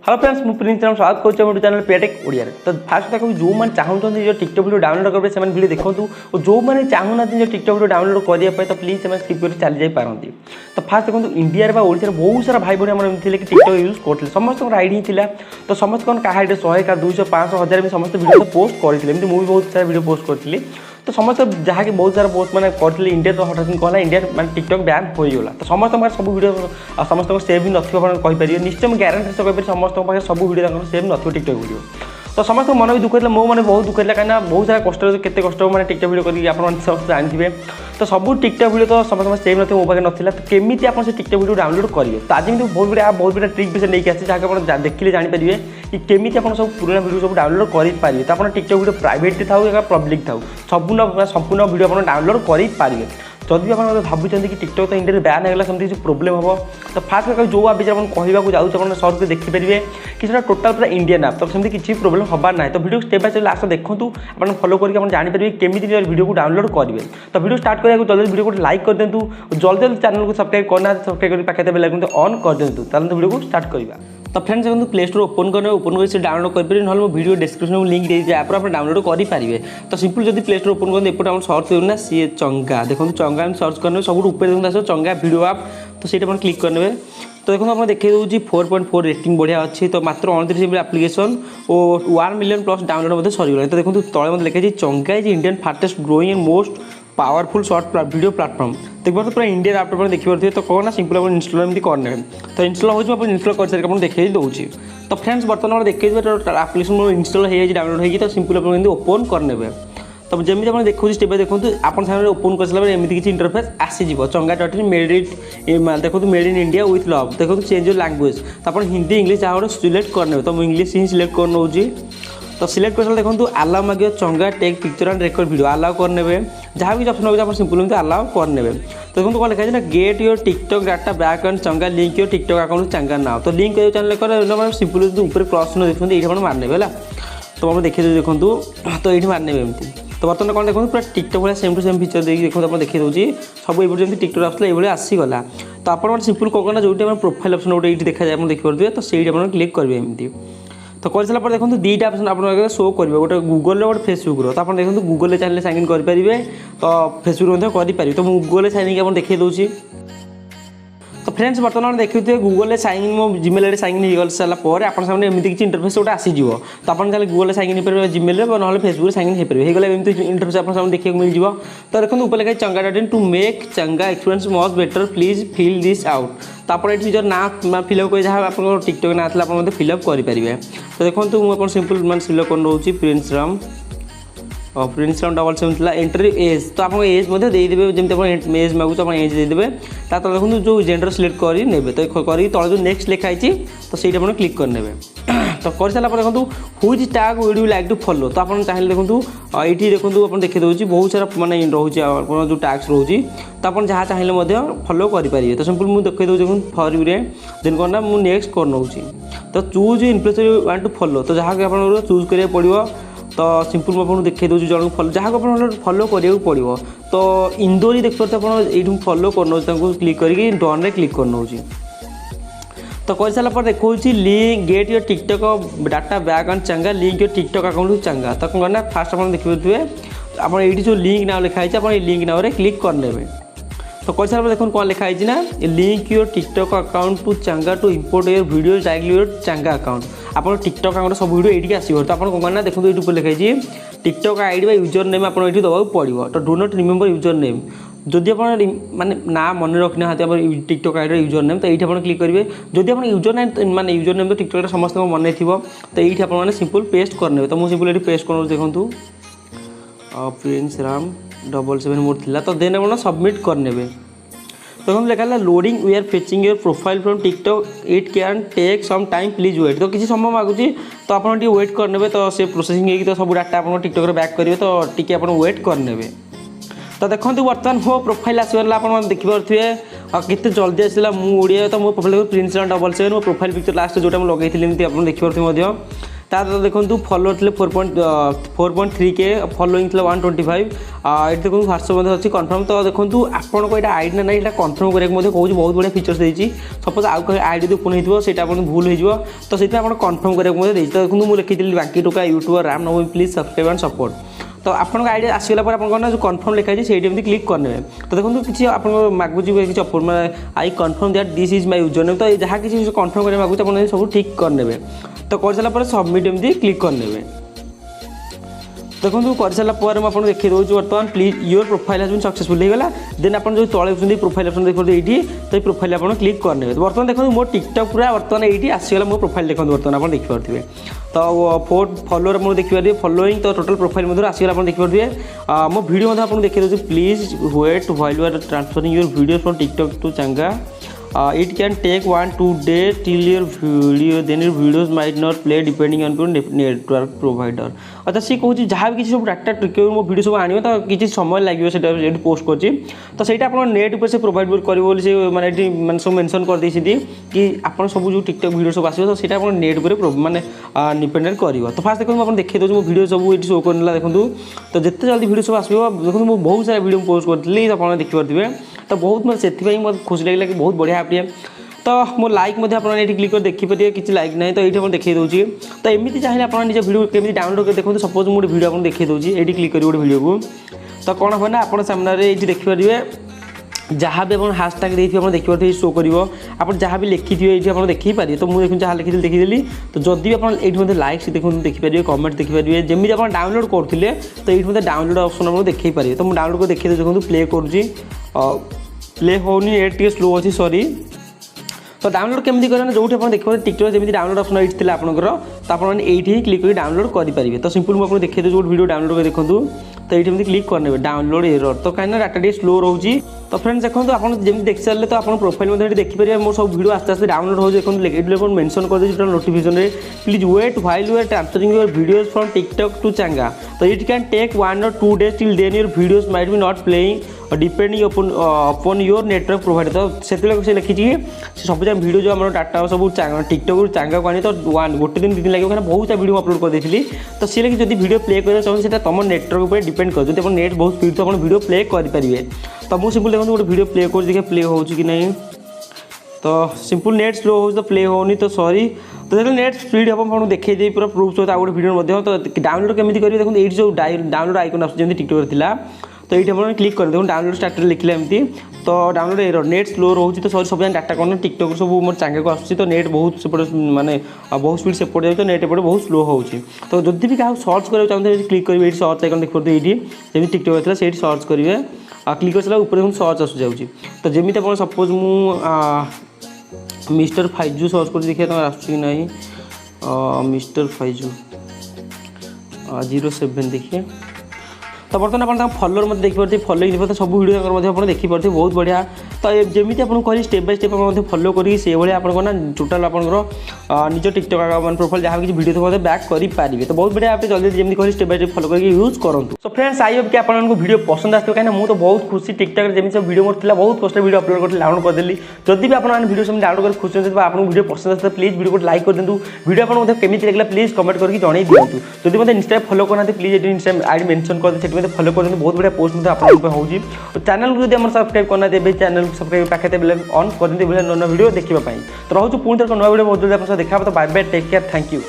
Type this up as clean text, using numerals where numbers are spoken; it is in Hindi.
हेलो फ्रेंड्स मु प्रिंसराम स्वागत करुँच चैनल पेटेक ओडिया। तो फास्ट देखो जो मैंने चाहते जो टिकटॉक वीडियो डाउनलोड करेंगे से वीडियो देखूँ और जो मैंने चाहूना जो टिकटॉक वीडियो डाउनलोड करने तो प्लीज से स्किप कर चली जापारती। तो फास्ट देखो इंडिया ओडिशा बहुत सारा भाई भाई कि टिकटॉक यूज करते समस्त आईडी ही तो समस्त क्या 100 200 500 1000 भी समस्त वीडियो पोस्ट करते मुझे भी बहुत सारा वीडियो पोस्ट करी तो समस्त जहाँकि बहुत सारा पोस्ट मैंने करते इंडिया तो हठात कहला इंडिया मैं टिकटॉक बैन होगा तो समस्त सब वीडियो समस्त सेव भी नपारे निश्चय मुझे ग्यारंटी कहीपर समस्त सब वीडियो सेव न टिकटॉक वीडियो तो समस्त मन भी दुख होता मो मैंने बहुत दुख होता कहीं बहुत सारा कष्ट केते कष्ट मैंने टिकटॉक वीडियो करके आप समस्त जानते तो सब टिकटॉक वीडियो तो समस्त सेव न मो पाखे नाला तो केमी आप टिकटॉक वीडियो डाउनलोड करेंगे तो आज बहुत बड़ा ट्रिक विषय नहीं आसी जहाँ आप देखिए जानीपारे कि केमी आप सब पुराना वीडियो सब डाउनलोड करेंगे तो आप टिकटॉक वीडियो प्राइवेट था या पब्लिक था संपूर्ण वीडियो आप डाउनलोड करेंगे जदि आप भावुँ कि टिकटॉक तो इंडिया बैन होगा सेमती किसी प्रोब्लेम हम तो फास्ट जो आप कहवाक जाऊँ सर्च कर देखिपारे कि टोटाल पूरा इंडियन ऐप तो सेमती किसी प्रोब्लेम हबार ना तो video step by step last देखूँ आप फॉलो करके जानीपारे केमी वीडियो को डाउनलोड करेंगे तो वीडियो स्टार्ट करा जल्दी वीडियो को लाइक कर दिंतु जल्दी जल्दी चैनल को सब्सक्राइब करना सब्सक्राइब कर पाखे बेल आइकन ऑन कर दिंतु चलते वीडियो को स्टार्ट करवा। तो फ्रेंड्स देखो प्ले स्टोर ओपन करने कर डाउनलोड करेंगे ना वीडियो डिस्क्रिप्शन में लिंक दे आप डाउनलोड करेंगे तो सिंपल जब प्ले स्टोर ओपन करते एपटे सर्च करना सी चंगा देखो चंगा सर्च करने सब ऊपर देखते आस चंगा वीडियो आप तो सीटा आप क्लिक करने तो देखो आप देखे दूसरी 4.4 रेटिंग बढ़िया अच्छी तो मात्र 29 एप्लिकेशन और 1 मिलियन प्लस डाउनलोड सरीगला तो देखो तले मतलब लिखे चंगा is Indian fastest growing and most powerful short video platform देखिए तो पूरा इंडियन ऐप देखिए तो कौन ना सिंपल आप इंस्टॉल एमती करने तो इंस्टॉल हो इंस्टॉल कर सारे आप देखिए दूसरी तो फ्रेंड्स बर्तमान देखिए एप्लिकेशन इंस्टॉल हो जाए डाउनलोड हो तो सिंपल आप ओपन करने तो जमी आप देखो स्टेप बाय देखो आप ओपन कर सारे एमती किसी इंटरफेस आसीज चंगा मेड इट देखो made in India with love देखो चेंज योर लैंग्वेज तो आप हिंदी इंग्लिश जहाँ सिलेक्ट करने तो इंग्लिश ही सिलेक्ट कर नौ तो सिलेक्ट कर देखो आलाउ मागे चंगा take picture and record video allow करने जहाँ भी ऑप्शन होगा सिंपल आलाउ करने तो देखो कौन लिखा ना get your TikTok data back and चंगा लिंक योर टिकटॉक अकाउंट चंगा नाउ तो लिंक चैनल कर सिंपल ऊपर प्लस देखते ये मारने है तो आप देखिए देखो तो ये मारने एमती तो बर्तमान कौन देखो पूरा टिकटॉक भाई सेम टू सेम फीचर देखिए देखो आप देखिए दूसरी सब ये जमी टिकटॉक आसला ये आसीगला तो आप सिंपल कौन करना जो प्रोफाइल ऑप्शन गोटे ये देखा जाए देखिए तो सही आप क्लिक करेंगे एमती तो कर सारा देखो दुईटा ऑप्शन आप शो करेंगे गोटे गूगल गोटे फेसबुक तो आप देखो गूगल चैनल साइन इन करेंगे तो फेसबुक करेंगे तो गूगल साइन इन देखिए दूसरी तो फ्रेंड्स बर्तमान देखिए गूगल साइन इन मो जीमेल आईडी साइन इन हो सारापर आप एमती किसी इंटरफेस गोटे आसीज तो आप गूगल साइन इन हो जीमेल ना फेसबुक साइन इन हो गला एमती इंटरफेस आप देखिए मिल जाए तो देखो ऊपर लिखा चंगा टू मेक चंगा experience much better please fill this out तो आप निजर ना फिलअप कर जहाँ आप टिकटॉक ना आप फिलअप करेंगे तो देखो मुझे सिंपल मैं सिलेक्ट कर नौ प्रिंसराम प्रिंसराम डबल सेवन था एंट्री एज तो आप एज देदेवे जमी एज मागुच आप एज देदेवे तक देखो जो जेंडर सिलेक्ट करे तो कर तले जो नेक्स्ट लिखाई तो सही आप क्लिक करने तो कर सारापर देखो whose tag would you like to follow तो आप चाहिए देखो ये देखो आप देखिए दूसरी बहुत सारा मानने रोचे जो टैग्स रोचे तो आप जहाँ चाहिए फॉलो करेंगे तो सिंपल मुझे देखिए दूसरी फॉर यू रे देन कौन ना मुझे नेक्स्ट कर नौ तो choose influencer you want to follow तो जहाँ आप चूज करा पड़ो तो सिंपल मुझे देखिए दूसरी जन फॉलो जहाँ को फॉलो करा पड़ो तो इंदोरी देख पाते आप फॉलो कर क्लिक करके डन रे क्लिक कर नौ तो कर सारापर देखो link get your TikTok data back and चंगा लिंक योर टिकटॉक अकाउंट चंगा तो कौन ना फास्ट आप देखिए आप ये जो लिंक नाम लिखाई आप लिंक नाम क्लिक करने तो कर सारा देखो कौन लिखाई ना link your TikTok account to Changa to import your video directly your Changa account आप टिकटॉक अकाउंट सब वीडियो ये आसो तो आप कौन ना देखो ये लिखाई टिकटॉक आईडी यूजर नेम आप दबाक पड़ो तो do not remember user name जदि आप माने ना मन रखी ना टिकटॉक आईडी यूजर नेम तो ये आप क्लिक करेंगे जदि आप यूजर नेम माने यूजर नेम तो टिकटॉक समस्त मन थी तो ये आप सिंपल पेस्ट करने तो मुझे सिंपल ये पेस्ट कर देखूँ प्रिंसराम डबल सेवन मोर थी तो देन आप सबमिट करने तो हम लिखा है loading we are fetching your profile from TikTok it can take some time please wait तो किसी समय मागुच तो आप वेट करने तो से प्रोसेसिंग हो तो सब डाटा आप टिकटॉक बैक करेंगे तो टी आप वेट करने तो देखो बर्तमान मो प्रोफाइल आसगला आप देखिपे केते जल्दी आसला मुझे तो मो प्रोफाइल प्रिंसराम डबल सेवन मो प्रोफाइल पिक्चर लास्ट जोटा लगे आप देखिपे देखो फॉलोअर थे 4.3K, फॉलोइंग थी 125। ये देखो व्हाट्सएप अच्छी कन्फर्म। तो देखो आपको यहाँ आईडी ना ये कन्फर्म करने कहूँ बहुत बढ़िया फीचर्स देती। सपोज आउ कहीं आईडी ओपन होता भूल हो तो से कन्फर्म करने देखो मुझे लिखी बाकी टोका YouTuber Ram Navami please subscribe and support. तो आपको आईडी आसगला आप जो कन्फर्म लिखाई से क्लिक करने। तो देखो किसी आप मागुच किसी अफोर्ड मैं I confirm that this is my user name. तो जहाँ किसी कन्फर्म करने मागुच आप सब ठीक करने। तो कर सारा सबमिट एमती क्लिक करने। देखो कर सारापर मुझे देखिए दूसरी बर्तमान please your profile has been successful होगा। देन आप जो तले प्रोफाइल ऑप्शन देखिए ये तो प्रोफाइल आप क्लिक करने। तो बर्तमान देखो मो टिकटॉक पूरा बर्तमान ये आसगला मो प्रोफाइल देखो बर्तमान आप देखिपे। तो 4 फॉलोअर मुझे देखिए फॉलोइंग तो टोटल प्रोफाइल मध्य आसगला आप देखिपे। मो वीडियो आपको देखिए दूसरी please wait while you are transferring your video from TikTok to Changa. It can take 1-2 days till your video then your videos might not play depending on your network provider। अच्छा सी कहूँ जहाँ भी किसी सब डाटा ट्रिक मो वीडियो सब आने तो किसी समय लगे से पोस्ट कर तो सहीटा आप नेट पर से प्रोवाइड कर से मैंने सब मेंशन कर देती कि आप सब जो टिकटॉक वीडियो सब आसो तो सहीटा आप नेट पर माने डिपेंडेंट कर। तो फास्ट देखो मुझे देखिए दूसरी मो वीडियो सब ये शो करना देखो। तो जिते जल्दी वीडियो सब आसो देखो मुझे बहुत सारा वीडियो पोस्ट करी आप देखिपे। तो बहुत मतलब से बहुत खुशी लगे कि बहुत बढ़िया आप। तो मो लाइक आप क्लिक कर देखिए किसी लाइक ना तो ये देखिए दूसरी। तो एमती चाहिए आप निज वीडियो केमी डाउनलोड कर देखो। सपोज मुझे वीडियो आपको देखिए दूसरी ये क्लिक करेंगे गोटे वीडियो को। तो कौन हम ना आप सामने ये देखिपारे जहाँ भी आप हाशटैग देखिए आप देखिए शो कर आप जहाँ भी लिखी थे ये आप देखिपारे। तो मुझे जहाँ लिखी देखीदेली। तो जदि आप ये लाइक्स देखो देखिपारे कमेंट देखिपारे जमी आप डाउनलोड करते तो ये डाउनलोड ऑप्शन आप देखिपारे। तो मुझे डाउनलोड कर देखिए देखो प्ले करुँची प्ले होनी नेट टे स्लो अच्छी सॉरी। तो डाउनलोड केमती करें जो देखिए टिकटॉक जमी डाउनलोड ऑप्शन ये थी आपंकर तो आपने ही क्लिक कर डाउनलोड करेंगे। तो सिंपल मुझे देखिए जो वीडियो डाउनलोड कर देखो तो ये क्लिक करने डाउनलोड एरर तो कहीं डाटा टे स्लो रोचे। तो फ्रेंड्स देखो आप जमी देख सारे तो आप प्रोफाइल देखिए मोर सब वीडियो आस्ते आस्ते डाउनलोड हो देखो मेंशन कर दीजिए notification please wait while you are transferring your videos from TikTok to Changa. तो it can take 1 or 2 days till then your videos might be not playing depending upon your network provider. तो से लिखी सब जगह वीडियो जो आम डाटा सब टिकटॉक चांगा को आनी तो गोटे दिन 2 दिन लगे बहुत सारा वीडियो अपलोड कर देती। तो सी लगे जब वीडियो प्ले कर चाहिए तुम नेटवर्क पर डिपेंड कर जो नेट बहुत स्पीड तो आप वीडियो प्ले करेंगे। तो मुझे सिंपल देखो गोटे वीडियो प्ले कर देखिए प्ले हो कि नहीं। तो सिंपल नेट स्लो हो तो प्ले होनी तो सॉरी। तो जो नेट स्पीड हम आपको देखिए पूरा प्रूफ सहित गोटे वीडियो तो डाउनलोड केमी करेंगे देखो ये जो डाउनलोड आइकन आसुँच टिकटॉक थी तो ये आप क्लिक कर देखो डाउनलोड स्टार्टर लिखले एमती। तो डाउनलोड एरर नेट स्लो रोचे तो सॉरी सब डाटा कौन टिकटॉक सब मोर चांगा को आसूँ तो नेट बहुत सेपटे माने बहुत स्पीड सेपटे जाए तो नेट एपटे बहुत स्लो हो। तो जदि भी क्या सर्च करा चाहते क्लिक करेंगे ये सर्च आइकन देखिए ये जमी टिकटॉक थी से सर्च करेंगे क्लिक कर सारा ऊपर सर्च आसू जाऊँगी। तो जमी आप सपोज मु मिस्टर फाइजू सर्च कर देखिए तुम आसूँ ना मिस्टर फाइजू 07 देखिए। तो बर्तमान आप फॉलोअर मत देखिए फॉलोइंग देखिए सब वीडियो आप देखिपे बहुत बढ़िया। तो जमी आपको कहली स्टेप बाय स्टेप फॉलो करी से भाई आप टोटाल आप निज टिकटॉक मैंने प्रोफाइल जहाँ भी वीडियो थोड़ा बैक करेंगे। तो बहुत बढ़िया आप जल्दी जमी कहली स्टेप बाय स्टेप फॉलो करके यूज करूँ। सो फ्रेंड्स आई होप कि आपको वीडियो पसंद आसो कहीं मुझे तो बहुत खुशी टिकटॉक जमी सब वीडियो मोर बहुत कष्ट वीडियो अपलोड कर डाउनलोड करदेली। जब भी आप वीडियो सब डाउनलोड कर खुशी होते आपको वीडियो पसंद आसता प्लीज वीडियो को लाइक कर दिंतु। वीडियो आपको केमी लगे प्लीज कमेंट करके जन दिखाँ। जब मतलब इंस्टा फॉलो करना प्लीज इंस्टा आईडी मेंशन कर दे फॉलो कर बहुत बढ़िया पोस्ट आप हो चैनल को जब सब्सक्राइब करना दे चैनल सब्सक्राइब पाखे बेल ऑन कर वीडियो देखा। तो रोज पुणी थर नुआ वीडियो बहुत जल्दी आप देखा। तो bye bye take care thank you.